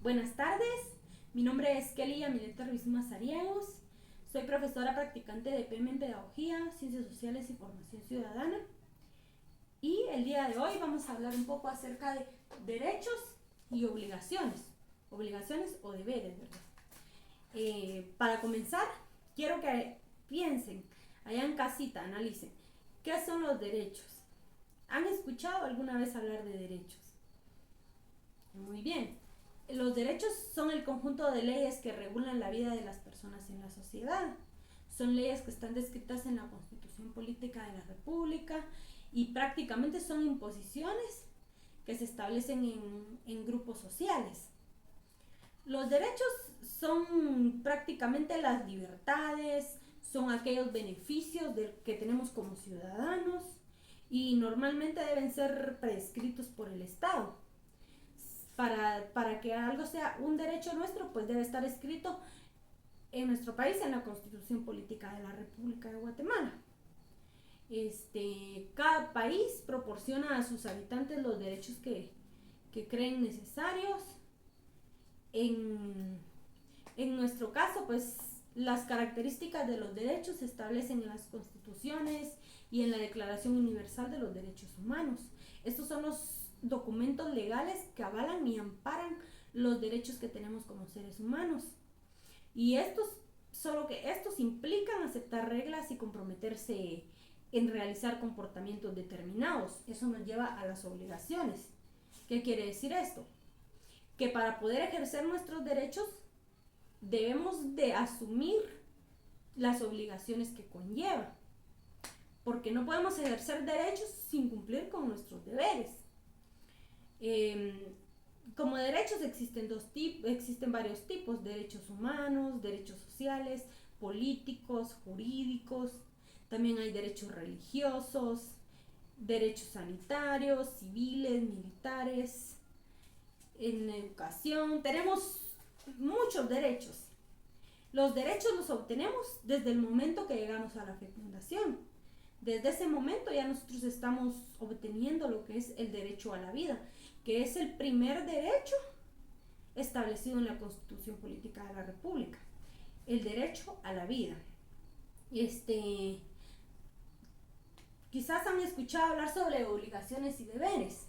Buenas tardes, mi nombre es Kelly Yamileta Ruiz Mazariegos, soy profesora practicante de PM en Pedagogía, Ciencias Sociales y Formación Ciudadana. Y el día de hoy vamos a hablar un poco acerca de derechos y obligaciones o deberes, ¿verdad? Para comenzar, quiero que piensen, allá en casita, analicen, ¿qué son los derechos? ¿Han escuchado alguna vez hablar de derechos? Muy bien. Los derechos son el conjunto de leyes que regulan la vida de las personas en la sociedad. Son leyes que están descritas en la Constitución Política de la República y prácticamente son imposiciones que se establecen en grupos sociales. Los derechos son prácticamente las libertades, son aquellos beneficios que tenemos como ciudadanos y normalmente deben ser prescritos por el Estado. Para que algo sea un derecho nuestro, pues debe estar escrito en nuestro país en la Constitución Política de la República de Guatemala. Cada país proporciona a sus habitantes los derechos que creen necesarios. En nuestro caso, pues las características de los derechos se establecen en las constituciones y en la Declaración Universal de los Derechos Humanos. Estos son los documentos legales que avalan y amparan los derechos que tenemos como seres humanos. Y estos implican aceptar reglas y comprometerse en realizar comportamientos determinados. Eso nos lleva a las obligaciones. ¿Qué quiere decir esto? Que para poder ejercer nuestros derechos debemos de asumir las obligaciones que conlleva, porque no podemos ejercer derechos sin cumplir con nuestros deberes. Como derechos existen varios tipos: derechos humanos, derechos sociales, políticos, jurídicos. También hay derechos religiosos, derechos sanitarios, civiles, militares. En educación tenemos muchos derechos. Los derechos los obtenemos desde el momento que llegamos a la fecundación. Desde ese momento ya nosotros estamos obteniendo lo que es el derecho a la vida, que es el primer derecho establecido en la Constitución Política de la República, el derecho a la vida. Quizás han escuchado hablar sobre obligaciones y deberes.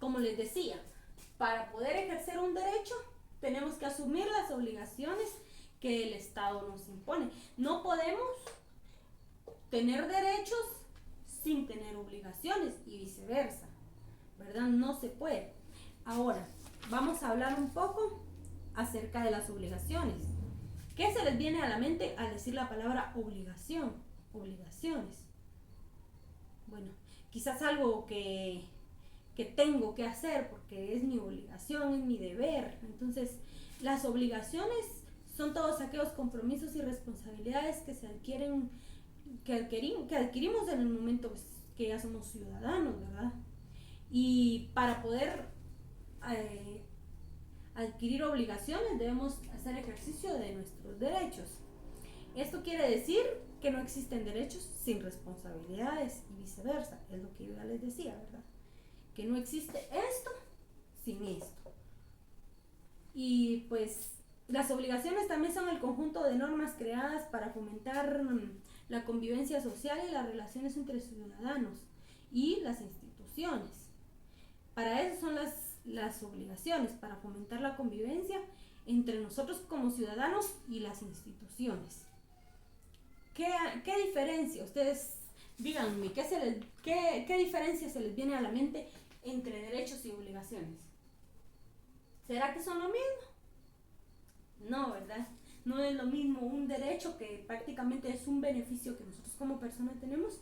Como les decía, para poder ejercer un derecho tenemos que asumir las obligaciones que el Estado nos impone. No podemos tener derechos sin tener obligaciones y viceversa, ¿verdad? No se puede. Ahora, vamos a hablar un poco acerca de las obligaciones. ¿Qué se les viene a la mente al decir la palabra obligación? Obligaciones. Bueno, quizás algo que tengo que hacer porque es mi obligación, es mi deber. Entonces, las obligaciones son todos aquellos compromisos y responsabilidades que adquirimos en el momento que ya somos ciudadanos, ¿verdad? Y para poder adquirir obligaciones debemos hacer ejercicio de nuestros derechos. Esto quiere decir que no existen derechos sin responsabilidades y viceversa, es lo que yo ya les decía, ¿verdad? Que no existe esto sin esto. Y pues las obligaciones también son el conjunto de normas creadas para fomentar la convivencia social y las relaciones entre ciudadanos y las instituciones. Para eso son las obligaciones, para fomentar la convivencia entre nosotros como ciudadanos y las instituciones. ¿Qué diferencia? Ustedes díganme, ¿qué diferencia se les viene a la mente entre derechos y obligaciones? ¿Será que son lo mismo? No, ¿verdad? No es lo mismo un derecho, que prácticamente es un beneficio que nosotros como personas tenemos,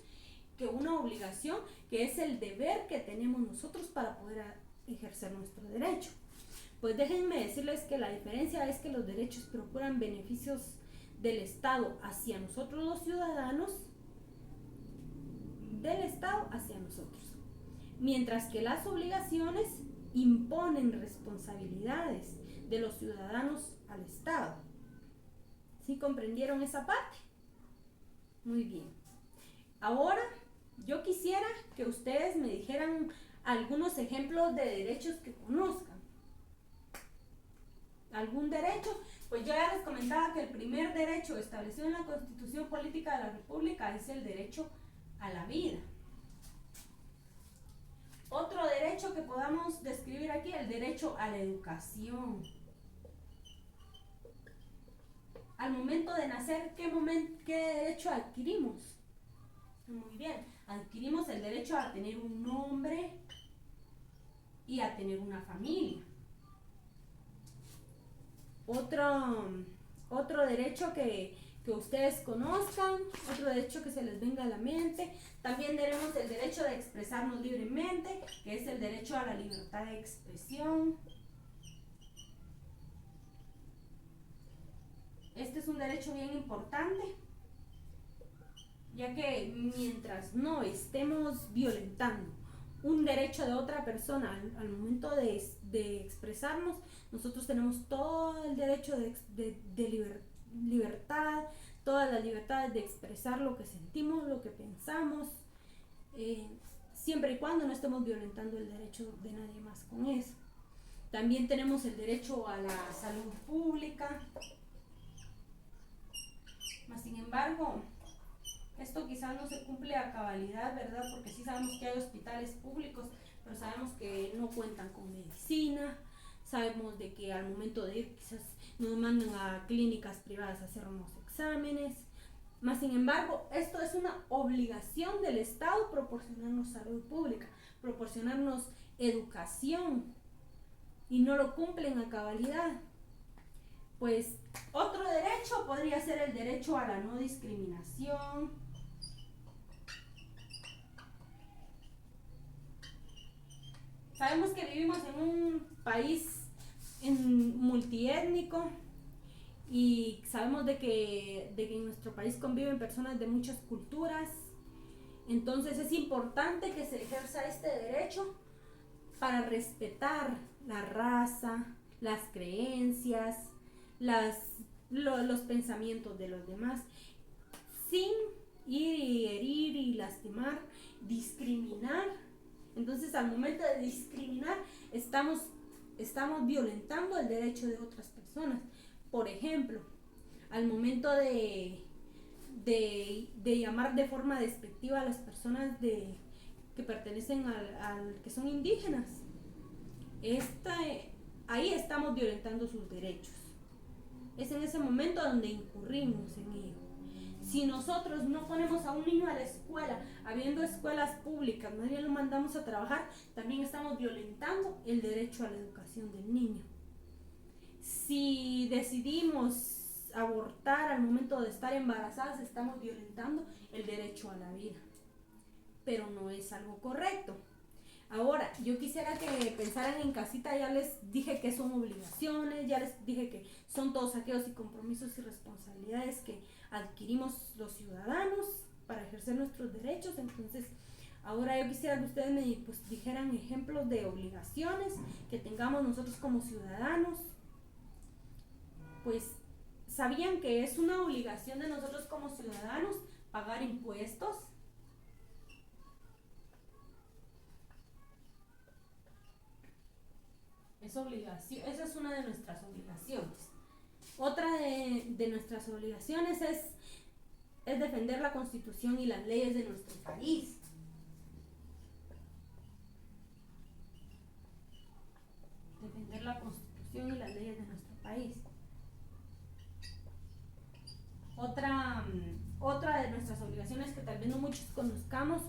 que una obligación, que es el deber que tenemos nosotros para poder ejercer nuestro derecho. Pues déjenme decirles que la diferencia es que los derechos procuran beneficios del Estado hacia nosotros los ciudadanos, del Estado hacia nosotros, mientras que las obligaciones imponen responsabilidades de los ciudadanos al Estado. ¿Sí comprendieron esa parte? Muy bien. Ahora yo quisiera que ustedes me dijeran algunos ejemplos de derechos que conozcan. algún derecho, pues yo ya les comentaba que el primer derecho establecido en la Constitución Política de la República es el derecho a la vida. Otro derecho que podamos describir aquí, el derecho a la educación. Al momento de nacer, ¿qué derecho adquirimos? Muy bien, adquirimos el derecho a tener un nombre y a tener una familia. Otro derecho que ustedes conozcan, otro derecho que se les venga a la mente. También tenemos el derecho de expresarnos libremente, que es el derecho a la libertad de expresión. Este es un derecho bien importante, ya que mientras no estemos violentando un derecho de otra persona al momento de expresarnos, nosotros tenemos todo el derecho de libertad, todas las libertades de expresar lo que sentimos, lo que pensamos, siempre y cuando no estemos violentando el derecho de nadie más con eso. También tenemos el derecho a la salud pública. Mas, sin embargo, esto quizás no se cumple a cabalidad, ¿verdad? Porque sí sabemos que hay hospitales públicos, pero sabemos que no cuentan con medicina. Sabemos de que al momento de ir quizás nos mandan a clínicas privadas a hacer unos exámenes. Mas, sin embargo, esto es una obligación del Estado proporcionarnos salud pública, proporcionarnos educación, y no lo cumplen a cabalidad. Pues otro derecho podría ser el derecho a la no discriminación. Sabemos que vivimos en un país multiétnico y sabemos de que en nuestro país conviven personas de muchas culturas. Entonces es importante que se ejerza este derecho para respetar la raza, las creencias, los pensamientos de los demás, sin ir y herir y lastimar, discriminar. Entonces, al momento de discriminar, estamos violentando el derecho de otras personas. Por ejemplo, al momento de llamar de forma despectiva a las personas que pertenecen que son indígenas, ahí estamos violentando sus derechos. Es en ese momento donde incurrimos en ello. Si nosotros no ponemos a un niño a la escuela, habiendo escuelas públicas, más bien lo mandamos a trabajar, también estamos violentando el derecho a la educación del niño. Si decidimos abortar al momento de estar embarazadas, estamos violentando el derecho a la vida. Pero no es algo correcto. Ahora, yo quisiera que pensaran en casita. Ya les dije que son obligaciones, ya les dije que son todos aquellos y compromisos y responsabilidades que adquirimos los ciudadanos para ejercer nuestros derechos. Entonces, ahora yo quisiera que ustedes me dijeran ejemplos de obligaciones que tengamos nosotros como ciudadanos. Pues, ¿sabían que es una obligación de nosotros como ciudadanos pagar impuestos? Esa es una de nuestras obligaciones. Otra de nuestras obligaciones es defender la Constitución y las leyes de nuestro país. Defender la Constitución y las leyes de nuestro país. Otra de nuestras obligaciones que tal vez no muchos conozcamos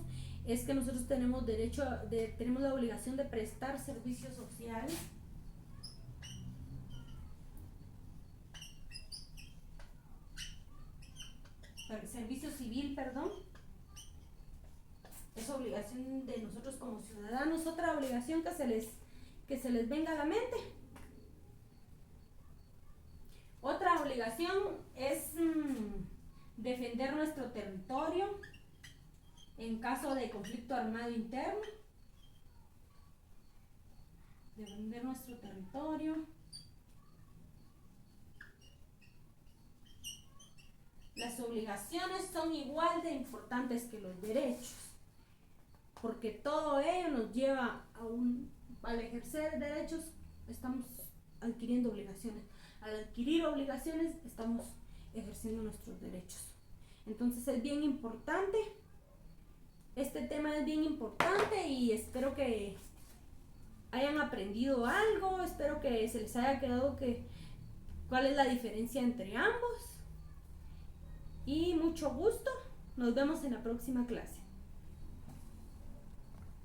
es que nosotros tenemos tenemos la obligación de prestar servicios sociales. Servicio civil, perdón. Es obligación de nosotros como ciudadanos. Otra obligación que se les venga a la mente. Otra obligación es defender nuestro territorio en caso de conflicto armado interno. Defender nuestro territorio. Las obligaciones son igual de importantes que los derechos, porque todo ello nos lleva al ejercer derechos, estamos adquiriendo obligaciones. al adquirir obligaciones estamos ejerciendo nuestros derechos. Entonces es bien importante, este tema es bien importante y espero que hayan aprendido algo, espero que se les haya quedado cuál es la diferencia entre ambos. Y mucho gusto, nos vemos en la próxima clase.